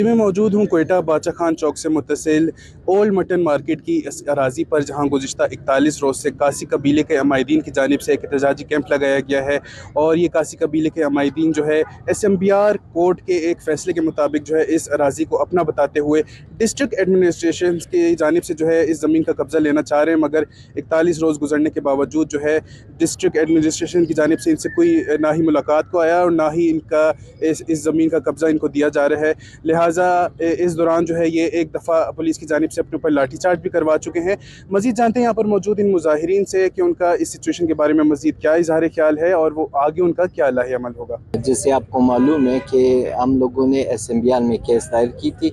मैं मौजूद हूँ कोयटा बादशाह खान चौक से मुत्तसिल ओल्ड मटन मार्केट की इस अराजी पर, जहाँ गुज़िश्ता 41 रोज़ से कासी कबीले के अमायदीन की जानिब से एक एहतजाजी कैंप लगाया गया है। और ये कासी कबीले के अमायदीन जो है SMBR कोर्ट के एक फ़ैसले के मुताबिक जो है इस अराजी को अपना बताते हुए डिस्ट्रिक्ट एडमिनिस्ट्रेशन की जानिब से जो है इस ज़मीन का कब्ज़ा लेना चाह रहे हैं, मगर 41 रोज़ गुजरने के बावजूद जो है डिस्ट्रिक्ट एडमिनिस्ट्रेशन की जानिब से इनसे कोई ना ही मुलाकात को आया और ना ही इनका इस ज़मीन का कब्ज़ा इनको दिया जा रहा है। लिहाजा इस दौरान जो है ये एक दफ़ा पुलिस की जानिब से अपने ऊपर लाठीचार्ज भी करवा चुके हैं। मज़ीद जानते हैं यहाँ पर मौजूद इन मुजाहिरीन से कि उनका इस सिचुएशन के बारे में मज़ीद क्या इज़हार ख्याल है और वो आगे उनका क्या लाहे अमल होगा। जैसे आपको मालूम है कि हम लोगों ने SMBR में केस दायर की थी,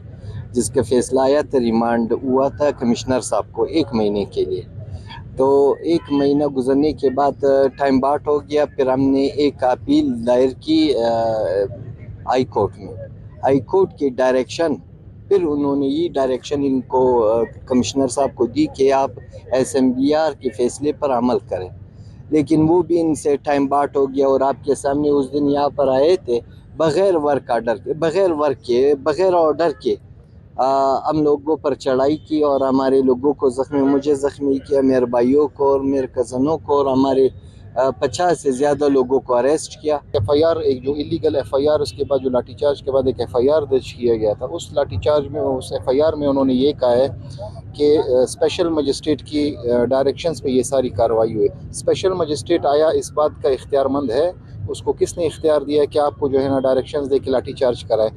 जिसका फैसला आया था, रिमांड हुआ था कमिश्नर साहब को 1 महीने के लिए। तो 1 महीना गुजरने के बाद टाइम बाट हो गया। फिर हमने एक अपील दायर की हाई कोर्ट में। हाई कोर्ट की डायरेक्शन, फिर उन्होंने ये डायरेक्शन इनको कमिश्नर साहब को दी कि आप SMBR के फैसले पर अमल करें, लेकिन वो भी इनसे टाइम बाट हो गया। और आपके सामने उस दिन यहाँ पर आए थे बग़ैर वर्क ऑर्डर के, बग़ैर ऑर्डर के हम लोगों पर चढ़ाई की और हमारे लोगों को मुझे ज़ख्मी किया, मेरे भाइयों को और मेरे कज़नों को, और हमारे 50 से ज़्यादा लोगों को अरेस्ट किया। FIR, एक जो इलीगल FIR, उसके बाद जो लाठीचार्ज के बाद एक FIR दर्ज किया गया था, उस लाठीचार्ज में, उस FIR में उन्होंने ये कहा है कि स्पेशल मजिस्ट्रेट की डायरेक्शंस पे ये सारी कार्रवाई हुई। स्पेशल मजिस्ट्रेट आया इस बात का इख्तियारमंद है, उसको किसने इख्तियार दिया है कि आपको जो है ना डायरेक्शंस दे के लाठीचार्ज कराए।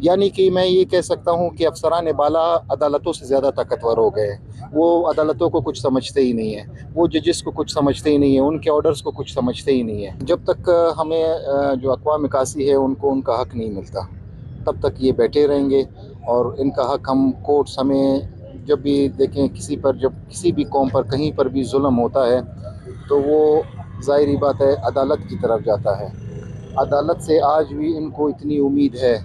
यानी कि मैं ये कह सकता हूँ कि अफसरान बाला अदालतों से ज़्यादा ताकतवर हो गए हैं। वो अदालतों को कुछ समझते ही नहीं है, वो जजेस को कुछ समझते ही नहीं है, उनके ऑर्डर्स को कुछ समझते ही नहीं है। जब तक हमें जो अक़वाम कासी है उनको उनका हक़ नहीं मिलता, तब तक ये बैठे रहेंगे। और इनका हक़ हम कोर्ट्स, हमें जब भी देखें किसी पर, जब किसी भी कौम पर कहीं पर भी जुल्म होता है तो वो ज़ाहिरी बात है अदालत की तरफ जाता है। अदालत से आज भी इनको इतनी उम्मीद है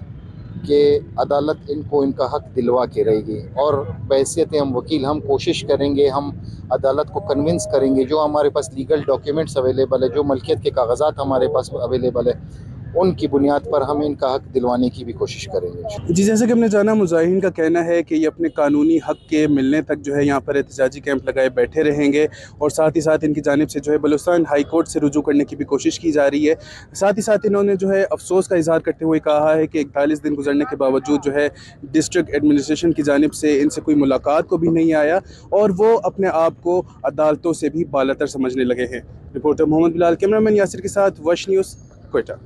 कि अदालत इनको इनका हक़ दिलवा के रहेगी। और बहैसियत हम वकील, हम कोशिश करेंगे, हम अदालत को कन्विंस करेंगे, जो हमारे पास लीगल डॉक्यूमेंट्स अवेलेबल है, जो मलकियत के कागजात हमारे पास अवेलेबल है, उनकी बुनियाद पर हम इनका हक़ दिलवाने की भी कोशिश करेंगे। जी, जैसे कि हमने जाना, मुजाहिरीन का कहना है कि ये अपने कानूनी हक़ के मिलने तक जो है यहाँ पर एहतजाजी कैंप लगाए बैठे रहेंगे और साथ ही साथ इनकी जानिब से जो है बलूचिस्तान हाई कोर्ट से रुजू करने की भी कोशिश की जा रही है। साथ ही साथ इन्होंने जो है अफसोस का इज़हार करते हुए कहा है कि 41 दिन गुजरने के बावजूद जो है डिस्ट्रिक्ट एडमिनिस्ट्रेशन की जानिब से इनसे कोई मुलाकात को भी नहीं आया और वो अपने आप को अदालतों से भी बालातर समझने लगे हैं। रिपोर्टर मोहम्मद बिलाल, कैमरामैन यासिर के साथ वश न्यूज़, कोयटा।